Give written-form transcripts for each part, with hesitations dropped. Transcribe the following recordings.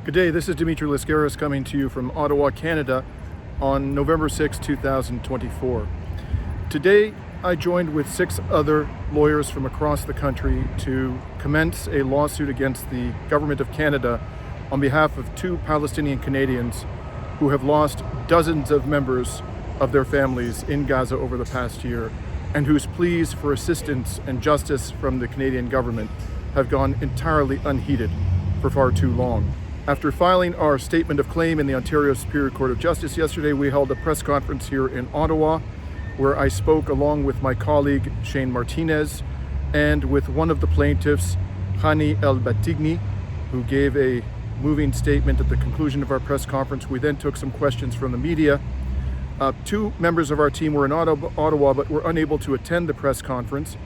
Good day, this is Dimitri Lascaris coming to you from Ottawa, Canada on November 6, 2024. Today, I joined with 6 other lawyers from across the country to commence a lawsuit against the Government of Canada on behalf of 2 Palestinian-Canadians who have lost dozens of members of their families in Gaza over the past year, and whose pleas for assistance and justice from the Canadian government have gone entirely unheeded for far too long. After filing our statement of claim in the Ontario Superior Court of Justice yesterday, we held a press conference here in Ottawa where I spoke along with my colleague Shane Martinez and with one of the plaintiffs, Hani AlBanna, who gave a moving statement at the conclusion of our press conference. We then took some questions from the media. 2 members of our team were in Ottawa but were unable to attend the press conference.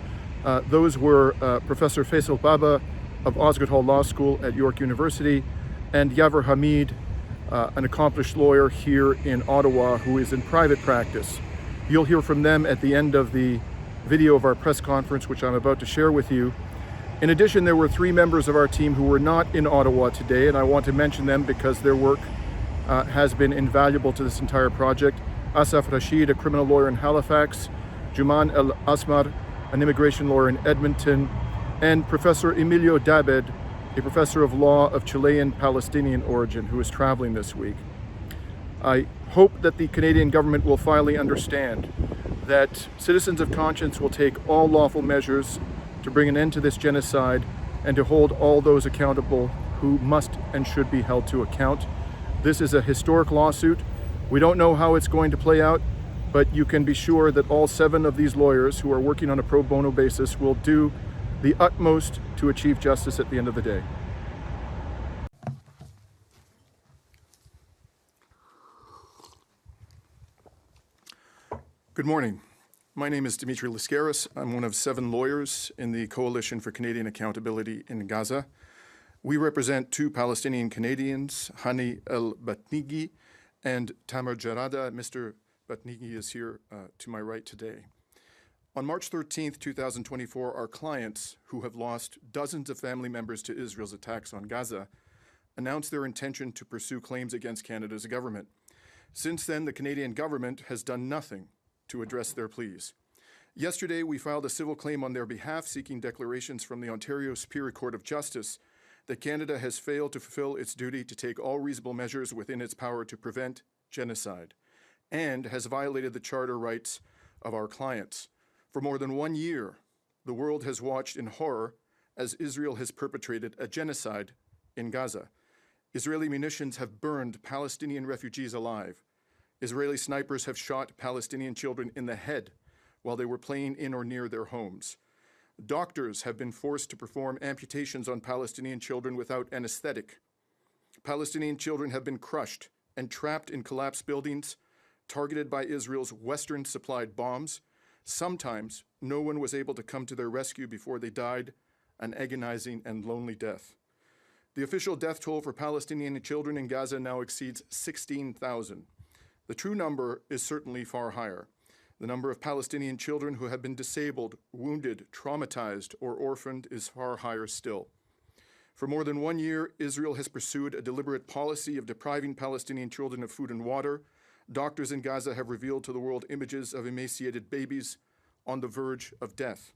Those were Professor Faisal Bhabha of Osgoode Hall Law School at York University, and Yavar Hameed, an accomplished lawyer here in Ottawa who is in private practice. You'll hear from them at the end of the video of our press conference, which I'm about to share with you. In addition, there were 3 members of our team who were not in Ottawa today, and I want to mention them because their work has been invaluable to this entire project. Asaf Rashid, a criminal lawyer in Halifax, Jouman El-Asmar, an immigration lawyer in Edmonton, and Professor Emilio Dabed, a professor of law of Chilean Palestinian origin who is traveling this week. I hope that the Canadian government will finally understand that citizens of conscience will take all lawful measures to bring an end to this genocide and to hold all those accountable who must and should be held to account. This is a historic lawsuit. We don't know how it's going to play out, but you can be sure that all 7 of these lawyers who are working on a pro bono basis will do the utmost to achieve justice at the end of the day. Good morning. My name is Dimitri Lascaris. I'm one of 7 lawyers in the Coalition for Canadian Accountability in Gaza. We represent 2 Palestinian-Canadians, Hani AlBanna and Tamer Jarada. Mr. Batniji is here to my right today. On March 13th, 2024, our clients, who have lost dozens of family members to Israel's attacks on Gaza, announced their intention to pursue claims against Canada's government. Since then, the Canadian government has done nothing to address their pleas. Yesterday, we filed a civil claim on their behalf, seeking declarations from the Ontario Superior Court of Justice that Canada has failed to fulfill its duty to take all reasonable measures within its power to prevent genocide, and has violated the charter rights of our clients. For more than 1 year, the world has watched in horror as Israel has perpetrated a genocide in Gaza. Israeli munitions have burned Palestinian refugees alive. Israeli snipers have shot Palestinian children in the head while they were playing in or near their homes. Doctors have been forced to perform amputations on Palestinian children without anesthetic. Palestinian children have been crushed and trapped in collapsed buildings, targeted by Israel's Western-supplied bombs. Sometimes, no one was able to come to their rescue before they died an agonizing and lonely death. The official death toll for Palestinian children in Gaza now exceeds 16,000. The true number is certainly far higher. The number of Palestinian children who have been disabled, wounded, traumatized, or orphaned is far higher still. For more than 1 year, Israel has pursued a deliberate policy of depriving Palestinian children of food and water. Doctors in Gaza have revealed to the world images of emaciated babies on the verge of death.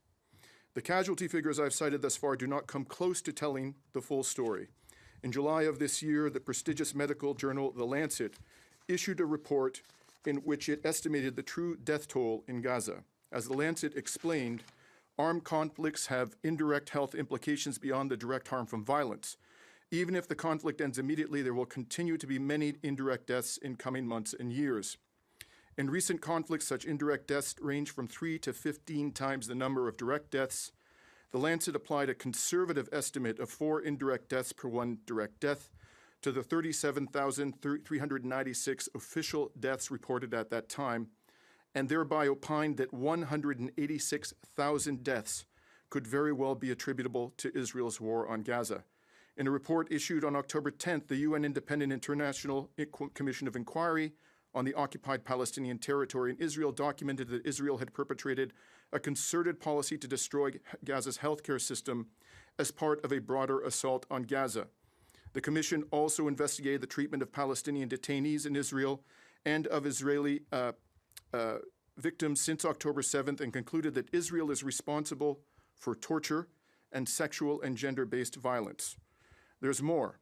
The casualty figures I've cited thus far do not come close to telling the full story. In July of this year, the prestigious medical journal The Lancet issued a report in which it estimated the true death toll in Gaza. As The Lancet explained, armed conflicts have indirect health implications beyond the direct harm from violence. Even if the conflict ends immediately, there will continue to be many indirect deaths in coming months and years. In recent conflicts, such indirect deaths range from 3 to 15 times the number of direct deaths. The Lancet applied a conservative estimate of 4 indirect deaths per 1 direct death to the 37,396 official deaths reported at that time, and thereby opined that 186,000 deaths could very well be attributable to Israel's war on Gaza. In a report issued on October 10th, the UN Independent International Commission of Inquiry on the occupied Palestinian territory in Israel documented that Israel had perpetrated a concerted policy to destroy Gaza's healthcare system as part of a broader assault on Gaza. The Commission also investigated the treatment of Palestinian detainees in Israel and of Israeli victims since October 7th and concluded that Israel is responsible for torture and sexual and gender-based violence. There's more.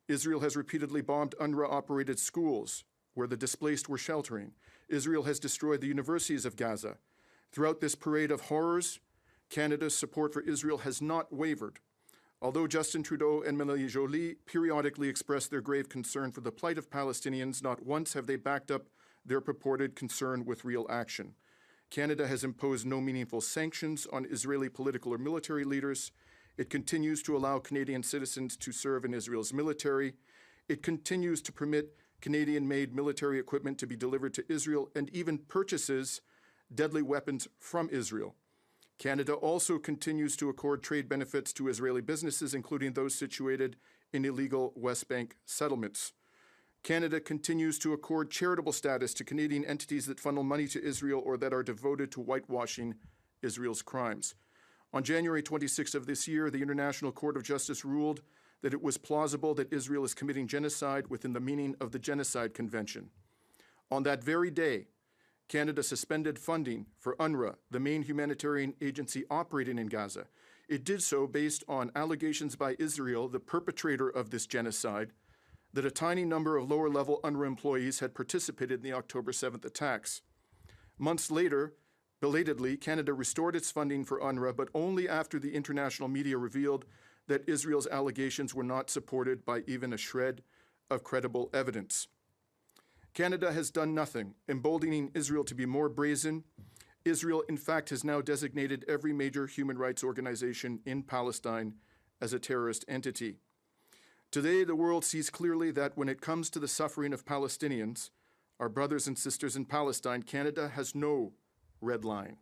Israel has repeatedly bombed UNRWA-operated schools where the displaced were sheltering. Israel has destroyed the universities of Gaza. Throughout this parade of horrors, Canada's support for Israel has not wavered. Although Justin Trudeau and Melanie Joly periodically express their grave concern for the plight of Palestinians, not once have they backed up their purported concern with real action. Canada has imposed no meaningful sanctions on Israeli political or military leaders. It continues to allow Canadian citizens to serve in Israel's military. It continues to permit Canadian-made military equipment to be delivered to Israel and even purchases deadly weapons from Israel. Canada also continues to accord trade benefits to Israeli businesses, including those situated in illegal West Bank settlements. Canada continues to accord charitable status to Canadian entities that funnel money to Israel or that are devoted to whitewashing Israel's crimes. On January 26th of this year, the International Court of Justice ruled that it was plausible that Israel is committing genocide within the meaning of the Genocide Convention. On that very day, Canada suspended funding for UNRWA, the main humanitarian agency operating in Gaza. It did so based on allegations by Israel, the perpetrator of this genocide, that a tiny number of lower-level UNRWA employees had participated in the October 7th attacks. Months later, belatedly, Canada restored its funding for UNRWA, but only after the international media revealed that Israel's allegations were not supported by even a shred of credible evidence. Canada has done nothing, emboldening Israel to be more brazen. Israel, in fact, has now designated every major human rights organization in Palestine as a terrorist entity. Today, the world sees clearly that when it comes to the suffering of Palestinians, our brothers and sisters in Palestine, Canada has no red line.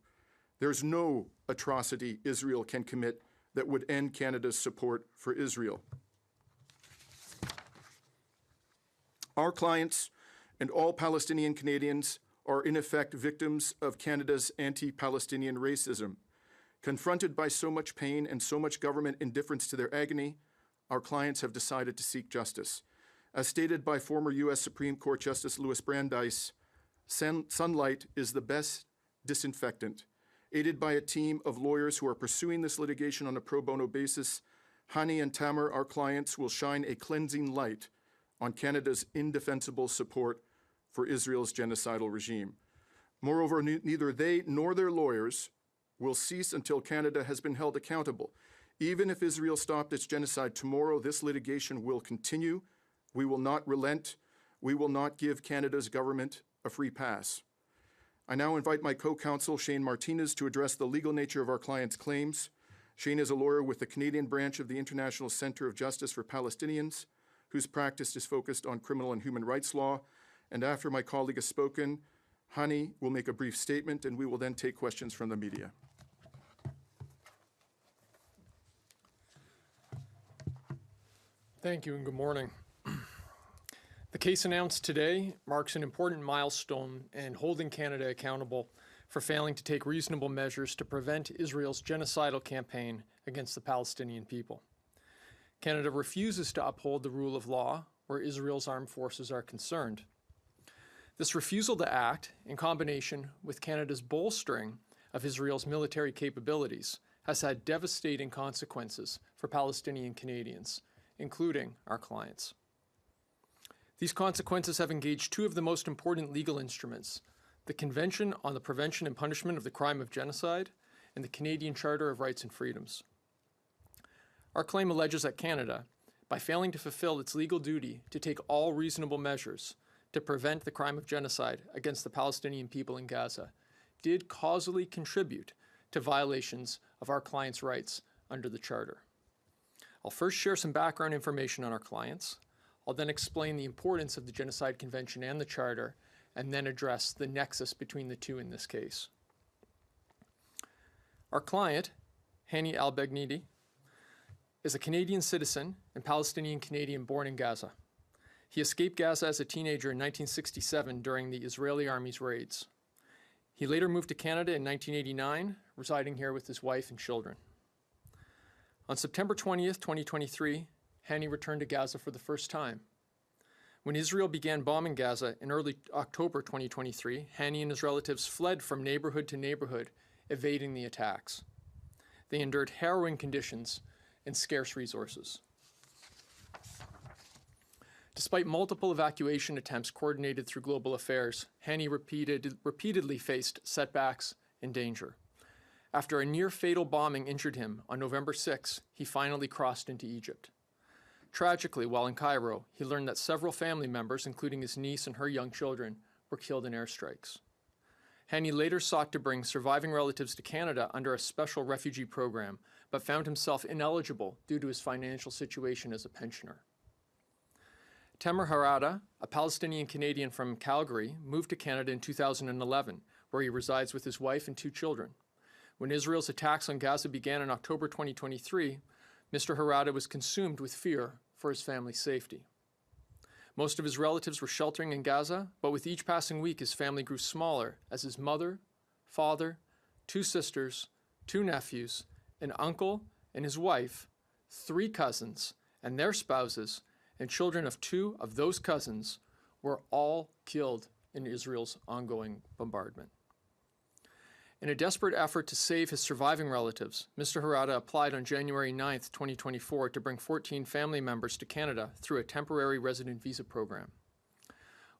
There's no atrocity Israel can commit that would end Canada's support for Israel. Our clients and all Palestinian Canadians are in effect victims of Canada's anti-Palestinian racism. Confronted by so much pain and so much government indifference to their agony, our clients have decided to seek justice. As stated by former U.S. Supreme Court Justice Louis Brandeis, sunlight is the best disinfectant. Aided by a team of lawyers who are pursuing this litigation on a pro bono basis, Hani and Tamer, our clients, will shine a cleansing light on Canada's indefensible support for Israel's genocidal regime. Moreover, neither they nor their lawyers will cease until Canada has been held accountable. Even if Israel stopped its genocide tomorrow, this litigation will continue. We will not relent. We will not give Canada's government a free pass. I now invite my co-counsel, Shane Martinez, to address the legal nature of our client's claims. Shane is a lawyer with the Canadian branch of the International Centre of Justice for Palestinians, whose practice is focused on criminal and human rights law. And after my colleague has spoken, Hani will make a brief statement, and we will then take questions from the media. Thank you and good morning. The case announced today marks an important milestone in holding Canada accountable for failing to take reasonable measures to prevent Israel's genocidal campaign against the Palestinian people. Canada refuses to uphold the rule of law where Israel's armed forces are concerned. This refusal to act, in combination with Canada's bolstering of Israel's military capabilities, has had devastating consequences for Palestinian-Canadians, including our clients. These consequences have engaged two of the most important legal instruments, the Convention on the Prevention and Punishment of the Crime of Genocide and the Canadian Charter of Rights and Freedoms. Our claim alleges that Canada, by failing to fulfill its legal duty to take all reasonable measures to prevent the crime of genocide against the Palestinian people in Gaza, did causally contribute to violations of our clients' rights under the Charter. I'll first share some background information on our clients. I'll then explain the importance of the Genocide Convention and the Charter, and then address the nexus between the two in this case. Our client, Hany AlBanna, is a Canadian citizen and Palestinian-Canadian born in Gaza. He escaped Gaza as a teenager in 1967 during the Israeli Army's raids. He later moved to Canada in 1989, residing here with his wife and children. On September 20th, 2023, Hani returned to Gaza for the first time. When Israel began bombing Gaza in early October 2023, Hani and his relatives fled from neighborhood to neighborhood, evading the attacks. They endured harrowing conditions and scarce resources. Despite multiple evacuation attempts coordinated through global affairs, Hani repeatedly faced setbacks and danger. After a near-fatal bombing injured him on November 6, he finally crossed into Egypt. Tragically, while in Cairo, he learned that several family members, including his niece and her young children, were killed in airstrikes. Hani later sought to bring surviving relatives to Canada under a special refugee program, but found himself ineligible due to his financial situation as a pensioner. Tamer Jarada, a Palestinian-Canadian from Calgary, moved to Canada in 2011, where he resides with his wife and 2 children. When Israel's attacks on Gaza began in October 2023, Mr. Jarada was consumed with fear for his family's safety. Most of his relatives were sheltering in Gaza, but with each passing week his family grew smaller as his mother, father, 2 sisters, 2 nephews, an uncle and his wife, 3 cousins and their spouses, and children of 2 of those cousins were all killed in Israel's ongoing bombardment. In a desperate effort to save his surviving relatives, Mr. Jarada applied on January 9, 2024 to bring 14 family members to Canada through a temporary resident visa program.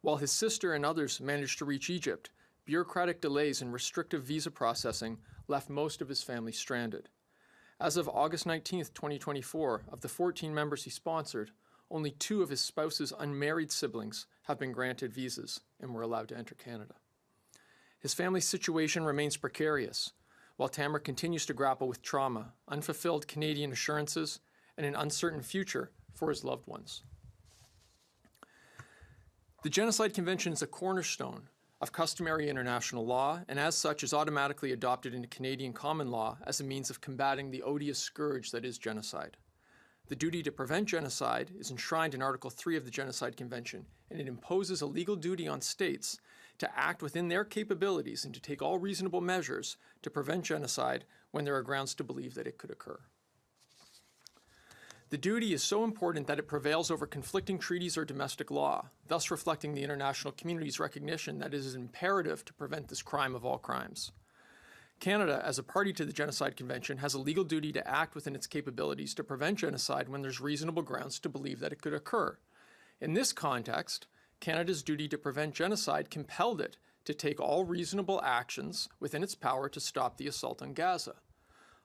While his sister and others managed to reach Egypt, bureaucratic delays and restrictive visa processing left most of his family stranded. As of August 19, 2024, of the 14 members he sponsored, only 2 of his spouse's unmarried siblings have been granted visas and were allowed to enter Canada. His family's situation remains precarious, while Tamer continues to grapple with trauma, unfulfilled Canadian assurances, and an uncertain future for his loved ones. The Genocide Convention is a cornerstone of customary international law, and as such is automatically adopted into Canadian common law as a means of combating the odious scourge that is genocide. The duty to prevent genocide is enshrined in Article 3 of the Genocide Convention, and it imposes a legal duty on states to act within their capabilities and to take all reasonable measures to prevent genocide when there are grounds to believe that it could occur. The duty is so important that it prevails over conflicting treaties or domestic law, thus reflecting the international community's recognition that it is imperative to prevent this crime of all crimes. Canada, as a party to the Genocide Convention, has a legal duty to act within its capabilities to prevent genocide when there's reasonable grounds to believe that it could occur. In this context, Canada's duty to prevent genocide compelled it to take all reasonable actions within its power to stop the assault on Gaza.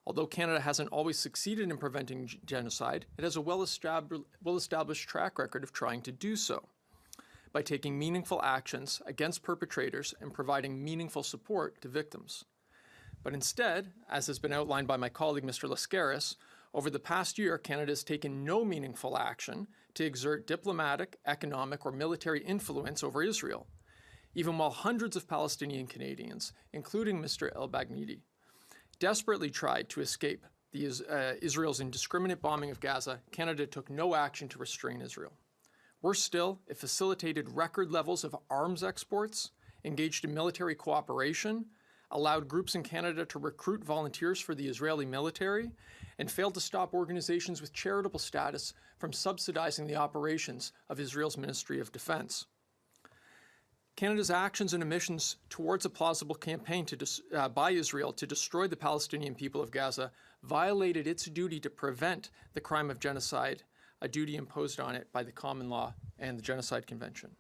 Although Canada hasn't always succeeded in preventing genocide, it has a well-established track record of trying to do so by taking meaningful actions against perpetrators and providing meaningful support to victims. But instead, as has been outlined by my colleague Mr. Lascaris, over the past year, Canada has taken no meaningful action to exert diplomatic, economic, or military influence over Israel, even while hundreds of Palestinian-Canadians, including Mr. El-Batnigi, desperately tried to escape Israel's indiscriminate bombing of Gaza. Canada took no action to restrain Israel. Worse still, it facilitated record levels of arms exports, engaged in military cooperation, allowed groups in Canada to recruit volunteers for the Israeli military, and failed to stop organizations with charitable status from subsidizing the operations of Israel's Ministry of Defense. Canada's actions and omissions towards a plausible campaign by Israel to destroy the Palestinian people of Gaza violated its duty to prevent the crime of genocide, a duty imposed on it by the common law and the Genocide Convention.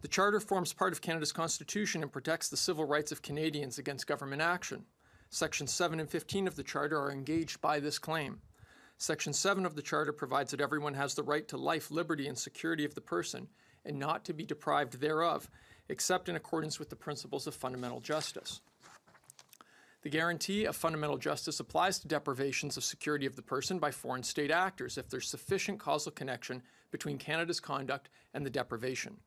The Charter forms part of Canada's Constitution and protects the civil rights of Canadians against government action. Sections 7 and 15 of the Charter are engaged by this claim. Section 7 of the Charter provides that everyone has the right to life, liberty, and security of the person, and not to be deprived thereof, except in accordance with the principles of fundamental justice. The guarantee of fundamental justice applies to deprivations of security of the person by foreign state actors if there's sufficient causal connection between Canada's conduct and the deprivation.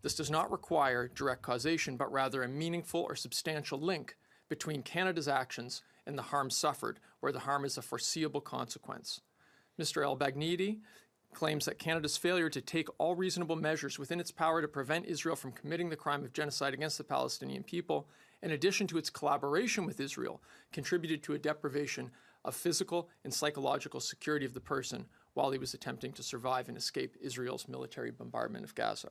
This does not require direct causation, but rather a meaningful or substantial link between Canada's actions and the harm suffered, where the harm is a foreseeable consequence. Mr. El-Batnigi claims that Canada's failure to take all reasonable measures within its power to prevent Israel from committing the crime of genocide against the Palestinian people, in addition to its collaboration with Israel, contributed to a deprivation of physical and psychological security of the person, while he was attempting to survive and escape Israel's military bombardment of Gaza.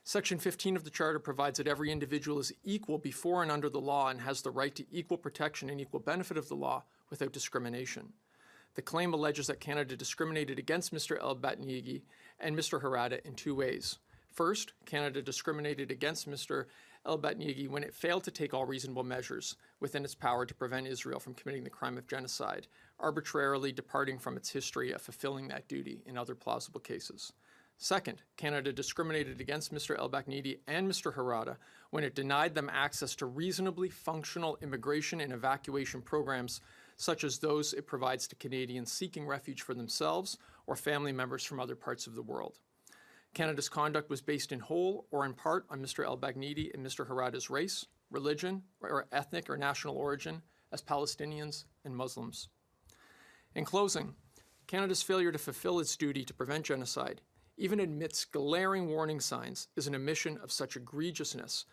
Section 15 of the Charter provides that every individual is equal before and under the law and has the right to equal protection and equal benefit of the law without discrimination. The claim alleges that Canada discriminated against Mr. El-Batnigi and Mr. Jarada in two ways. First, Canada discriminated against Mr. El-Batnigi when it failed to take all reasonable measures within its power to prevent Israel from committing the crime of genocide, arbitrarily departing from its history of fulfilling that duty in other plausible cases. Second, Canada discriminated against Mr. El-Batnigi and Mr. Jarada when it denied them access to reasonably functional immigration and evacuation programs such as those it provides to Canadians seeking refuge for themselves or family members from other parts of the world. Canada's conduct was based in whole or in part on Mr. El-Batnigi and Mr. Jarada's race, religion, or ethnic or national origin as Palestinians and Muslims. In closing, Canada's failure to fulfill its duty to prevent genocide, even amidst glaring warning signs, is an omission of such egregiousness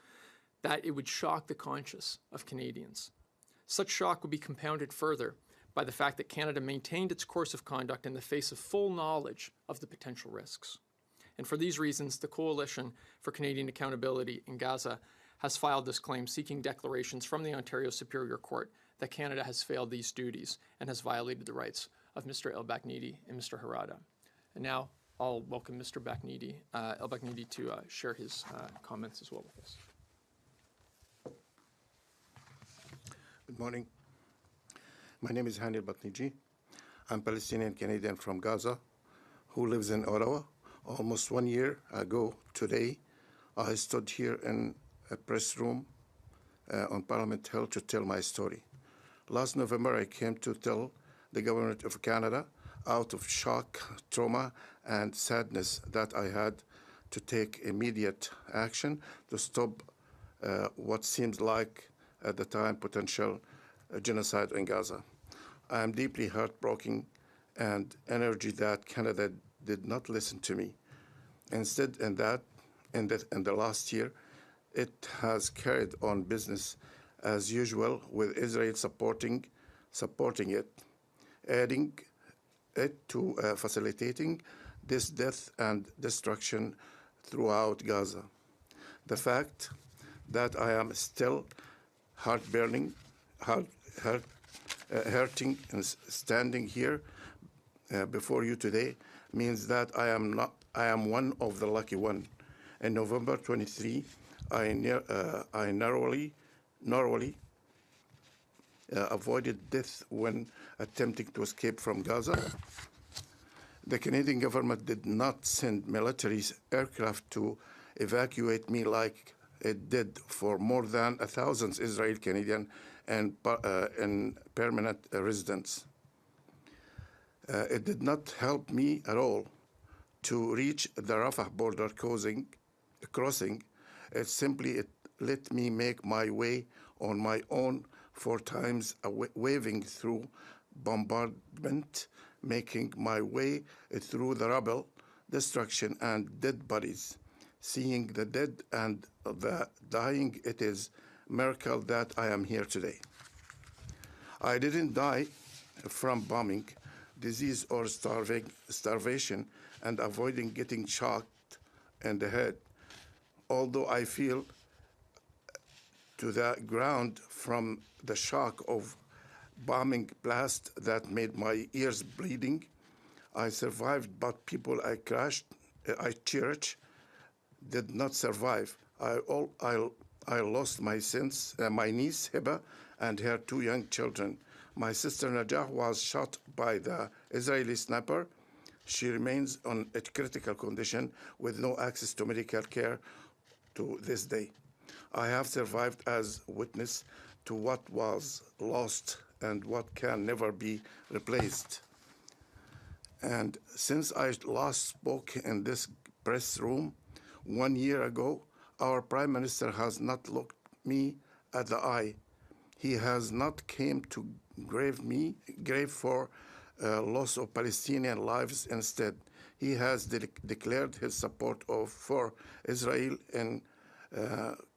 that it would shock the conscience of Canadians. Such shock would be compounded further by the fact that Canada maintained its course of conduct in the face of full knowledge of the potential risks. And for these reasons, the Coalition for Canadian Accountability in Gaza has filed this claim seeking declarations from the Ontario Superior Court that Canada has failed these duties and has violated the rights of Mr. El-Batnigi and Mr. Jarada. And now I'll welcome Mr. El-Batnigi to share his comments as well with us. Good morning. My name is Hani Batniji. I'm Palestinian-Canadian from Gaza who lives in Ottawa. Almost 1 year ago today, I stood here in a press room on Parliament Hill to tell my story. Last November, I came to tell the government of Canada out of shock, trauma, and sadness that I had to take immediate action to stop what seems like, at the time, potential genocide in Gaza. I am deeply heartbroken and energy that Canada did not listen to me. Instead, in the last year, it has carried on business as usual, with Israel supporting it, adding it to facilitating this death and destruction throughout Gaza. The fact that I am still hurting and standing here before you today means that I am one of the lucky one. In November 23, I narrowly avoided death when attempting to escape from Gaza. The Canadian government did not send military aircraft to evacuate me like it did for more than 1,000 Israeli Canadian and permanent residents. It did not help me at all to reach the Rafah border crossing. It let me make my way on my own 4 times, waving through bombardment, making my way through the rubble, destruction, and dead bodies. Seeing the dead and the dying, it is a miracle that I am here today. I didn't die from bombing, disease, or starvation, and avoiding getting shocked in the head, although I feel to the ground from the shock of bombing blast that made my ears bleeding. I survived, but people I cherished did not survive. I lost my niece Hiba and her 2 young children. My sister Najah was shot by the Israeli sniper. She remains in a critical condition with no access to medical care to this day. I have survived as witness to what was lost and what can never be replaced. And since I last spoke in this press room 1 year ago, our Prime Minister has not looked me at the eye. He has not came to grave for loss of Palestinian lives. Instead, he has declared his support for Israel in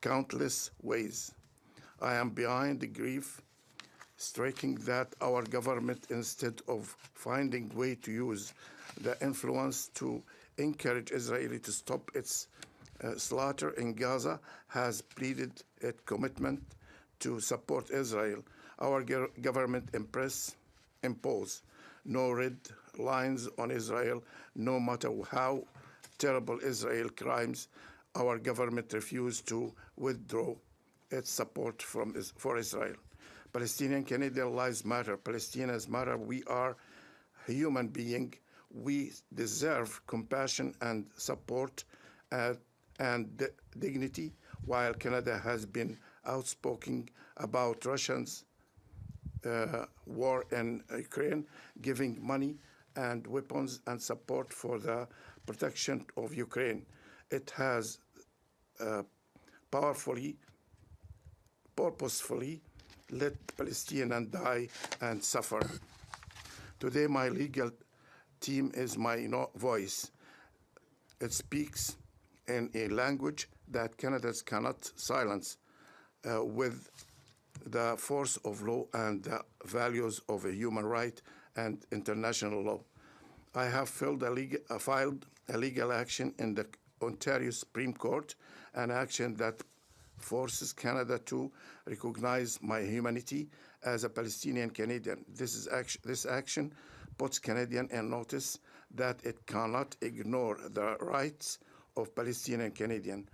countless ways. I am behind the grief striking that our government, instead of finding way to use the influence to encourage Israel to stop its slaughter in Gaza, has pleaded its commitment to support Israel. Our government impose no red lines on Israel, no matter how terrible Israel crimes. Our government refused to withdraw its support for Israel. Palestinian-Canadian lives matter. Palestinians matter. We are human beings. We deserve compassion and support and dignity, while Canada has been outspoken about Russians' war in Ukraine, giving money and weapons and support for the protection of Ukraine. It has purposefully let Palestinians die and suffer. Today, my legal team is my voice. It speaks in a language that Canadians cannot silence with the force of law and the values of a human right and international law. I have filed a legal action in the Ontario Supreme Court, an action that forces Canada to recognize my humanity as a Palestinian Canadian. This action puts Canadians in notice that it cannot ignore the rights of Palestinian Canadians.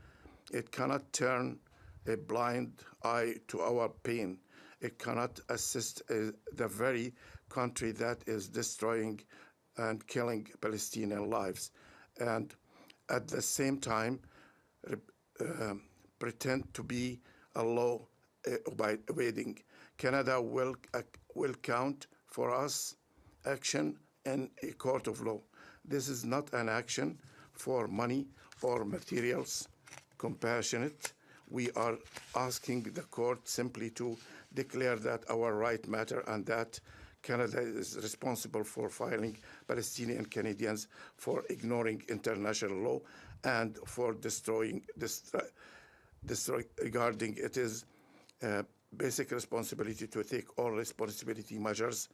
It cannot turn a blind eye to our pain. It cannot assist the very country that is destroying and killing Palestinian lives, and at the same time pretend to be a law-abiding. Canada will count for us action in a court of law. This is not an action for money or materials. Compassionate. We are asking the court simply to declare that our right matter and that Canada is responsible for filing Palestinian Canadians for ignoring international law and for disregarding it is basic responsibility to take all responsibility measures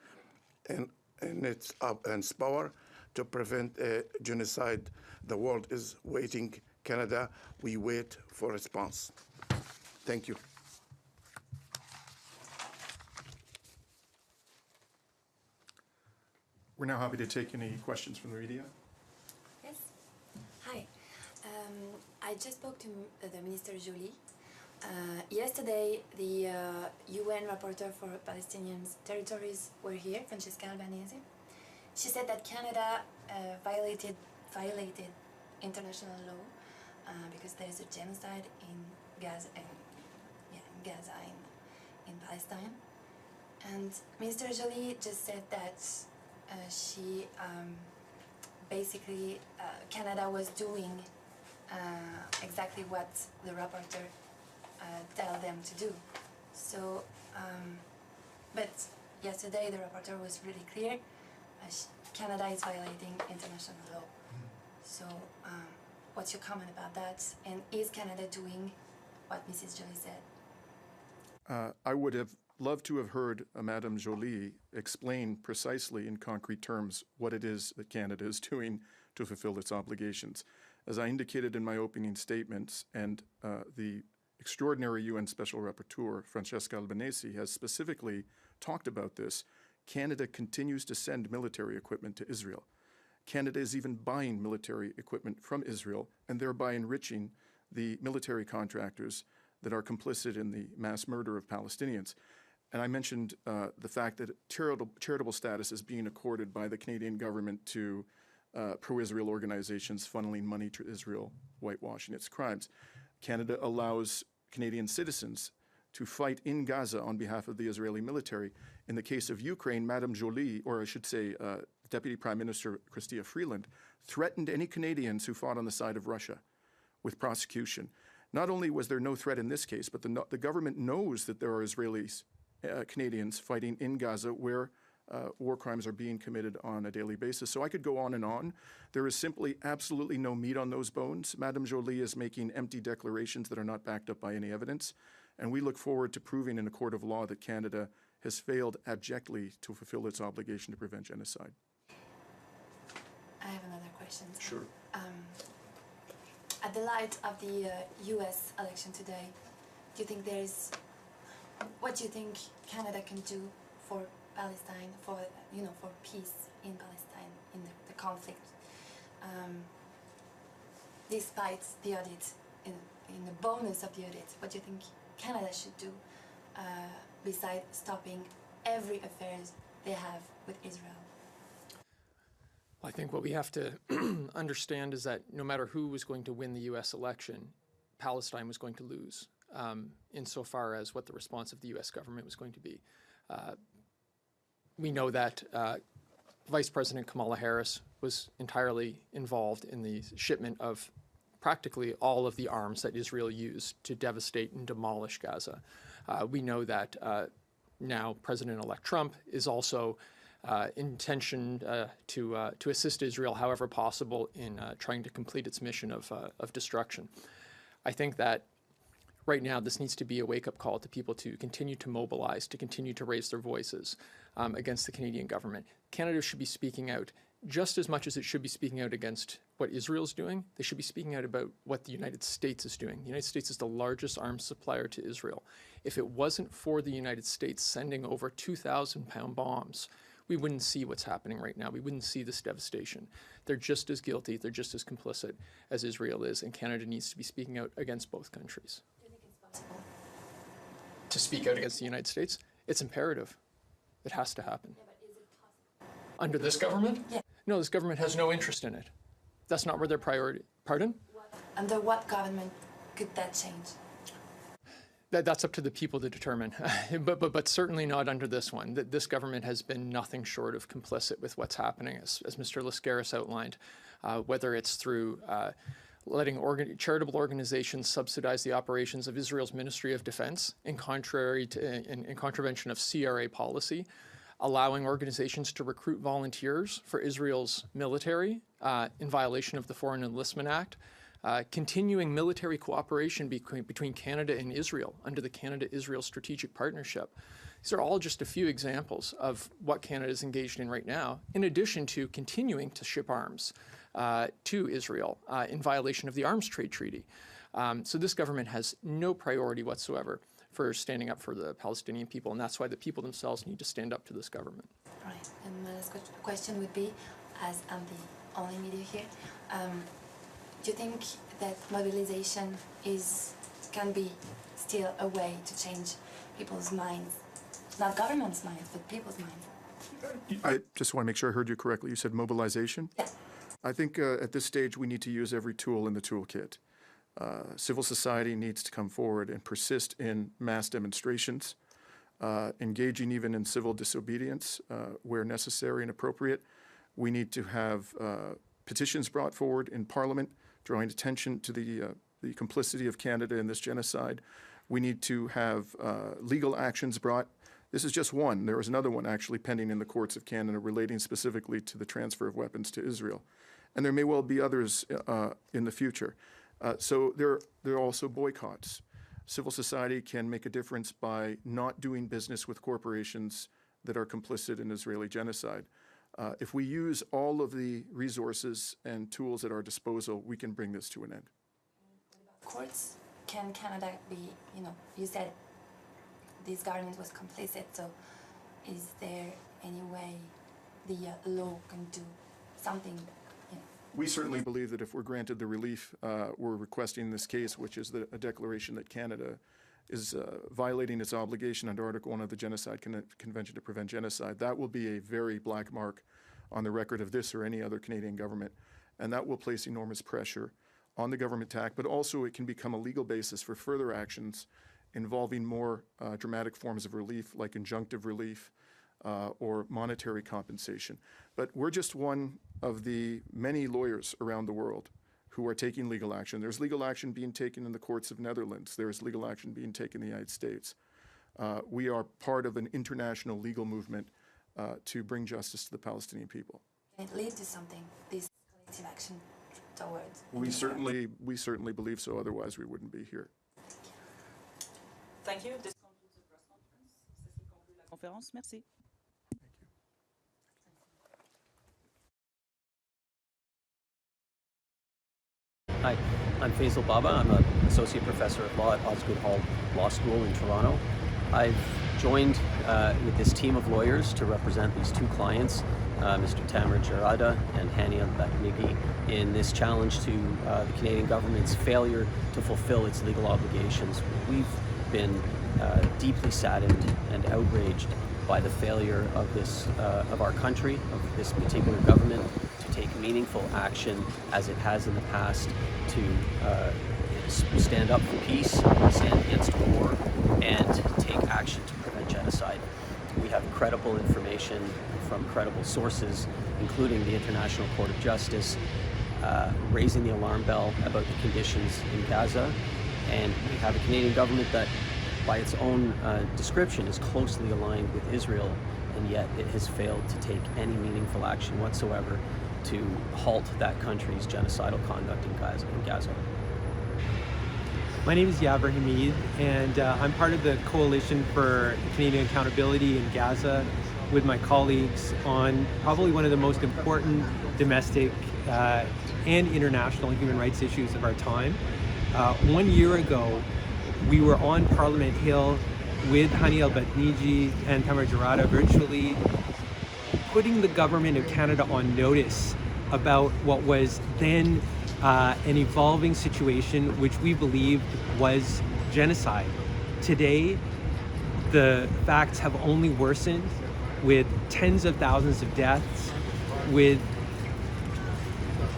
in its power to prevent a genocide. The world is waiting. Canada, we wait for response. Thank you. We're now happy to take any questions from the media. Yes. Hi. I just spoke to the Minister Joly. Yesterday, the UN rapporteur for Palestinian territories were here, Francesca Albanese. She said that Canada violated international law because there is a genocide in Gaza, in Palestine. And Minister Joly just said that she basically Canada was doing exactly what the rapporteur tell them to do. So, but yesterday the rapporteur was really clear. Canada is violating international law. So, what's your comment about that? And is Canada doing what Mrs. Joly said? I would have loved to have heard Madame Joly explain precisely in concrete terms what it is that Canada is doing to fulfill its obligations. As I indicated in my opening statements, and the extraordinary UN Special Rapporteur, Francesca Albanese, has specifically talked about this, Canada continues to send military equipment to Israel. Canada is even buying military equipment from Israel and thereby enriching the military contractors that are complicit in the mass murder of Palestinians. And I mentioned the fact that charitable status is being accorded by the Canadian government to pro-Israel organizations funneling money to Israel, whitewashing its crimes. Canada allows Canadian citizens to fight in Gaza on behalf of the Israeli military. In the case of Ukraine, Madame Joly, or I should say Deputy Prime Minister Chrystia Freeland, threatened any Canadians who fought on the side of Russia with prosecution. Not only was there no threat in this case, but the government knows that there are Israelis, Canadians fighting in Gaza where war crimes are being committed on a daily basis. So I could go on and on. There is simply absolutely no meat on those bones. Madame Joly is making empty declarations that are not backed up by any evidence. And we look forward to proving in a court of law that Canada has failed abjectly to fulfill its obligation to prevent genocide. I have another question. Sure. At the light of the U.S. election today, do you think what do you think Canada can do for Palestine, for peace in Palestine, in the conflict, despite the audit, in the bonus of the audit? What do you think Canada should do besides stopping every affair they have with Israel? I think what we have to understand is that no matter who was going to win the U.S. election, Palestine was going to lose, insofar as what the response of the U.S. government was going to be. We know that Vice President Kamala Harris was entirely involved in the shipment of practically all of the arms that Israel used to devastate and demolish Gaza. We know that now President-elect Trump is also intentioned to assist Israel however possible in trying to complete its mission of destruction. I think that right now this needs to be a wake-up call to people to continue to mobilize, to continue to raise their voices against the Canadian government. Canada should be speaking out just as much as it should be speaking out against what Israel's doing. They should be speaking out about what the United States is doing. The United States is the largest arms supplier to Israel. If it wasn't for the United States sending over 2,000-pound bombs, we wouldn't see what's happening right now. We wouldn't see this devastation. They're just as guilty, they're just as complicit as Israel is, and Canada needs to be speaking out against both countries. Do you think it's possible? To speak out against the United States, it's imperative. It has to happen. Yeah, but is it possible? Under this government? Yeah. No, this government has no interest in it. That's not where their priority. Pardon? Under what government could that change? That's up to the people to determine, but certainly not under this one. This government has been nothing short of complicit with what's happening, as Mr. Lascaris outlined, whether it's through letting charitable organizations subsidize the operations of Israel's Ministry of Defense in contravention of CRA policy, allowing organizations to recruit volunteers for Israel's military in violation of the Foreign Enlistment Act, continuing military cooperation between Canada and Israel under the Canada-Israel Strategic Partnership. These are all just a few examples of what Canada is engaged in right now, in addition to continuing to ship arms to Israel in violation of the Arms Trade Treaty. So this government has no priority whatsoever for standing up for the Palestinian people, and that's why the people themselves need to stand up to this government. Right, and my last question would be, as I'm the only media here, do you think that mobilization can be still a way to change people's minds? Not government's minds, but people's minds. I just want to make sure I heard you correctly. You said mobilization? Yeah. I think at this stage we need to use every tool in the toolkit. Civil society needs to come forward and persist in mass demonstrations, engaging even in civil disobedience where necessary and appropriate. We need to have petitions brought forward in Parliament drawing attention to the complicity of Canada in this genocide. We need to have legal actions brought. This is just one. There is another one actually pending in the courts of Canada relating specifically to the transfer of weapons to Israel. And there may well be others in the future. So there are also boycotts. Civil society can make a difference by not doing business with corporations that are complicit in Israeli genocide. If we use all of the resources and tools at our disposal, we can bring this to an end. Courts, can Canada be, you said this government was complicit, so is there any way the law can do something? We certainly believe that if we're granted the relief we're requesting in this case, which is a declaration that Canada is violating its obligation under Article 1 of the Genocide Convention to prevent genocide, that will be a very black mark on the record of this or any other Canadian government, and that will place enormous pressure on the government to act, but also it can become a legal basis for further actions involving more dramatic forms of relief, like injunctive relief or monetary compensation. But we're just one of the many lawyers around the world who are taking legal action. There's legal action being taken in the courts of Netherlands. There's legal action being taken in the United States. We are part of an international legal movement to bring justice to the Palestinian people. Can it lead to something, this collective action towards? We certainly believe so, otherwise we wouldn't be here. Thank you. This concludes the press conference. conférence. Merci. Hi, I'm Faisal Bhabha. I'm an associate professor of law at Osgoode Hall Law School in Toronto. I've joined with this team of lawyers to represent these two clients, Mr. Tamer Jarada and Hani AlBanna, in this challenge to the Canadian government's failure to fulfill its legal obligations. We've been deeply saddened and outraged by the failure of of our country, of this particular government, to take meaningful action as it has in the past to stand up for peace, stand against war, and take action to prevent genocide. We have credible information from credible sources, including the International Court of Justice, raising the alarm bell about the conditions in Gaza, and we have a Canadian government that, by its own description, is closely aligned with Israel, and yet it has failed to take any meaningful action whatsoever to halt that country's genocidal conduct in Gaza. My name is Yavar Hameed, and I'm part of the Coalition for Canadian Accountability in Gaza with my colleagues on probably one of the most important domestic and international human rights issues of our time. 1 year ago, we were on Parliament Hill with Hani AlBanna and Tamer Jarada, virtually putting the government of Canada on notice about what was then an evolving situation which we believed was genocide. Today, the facts have only worsened, with tens of thousands of deaths, with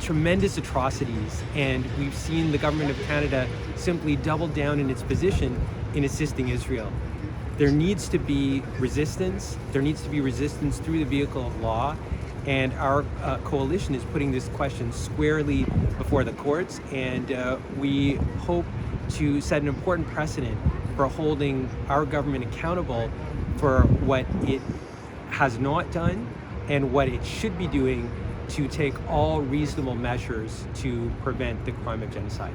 tremendous atrocities, and we've seen the government of Canada simply double down in its position in assisting Israel. There needs to be resistance. There needs to be resistance through the vehicle of law, and our coalition is putting this question squarely before the courts, and we hope to set an important precedent for holding our government accountable for what it has not done and what it should be doing to take all reasonable measures to prevent the crime of genocide.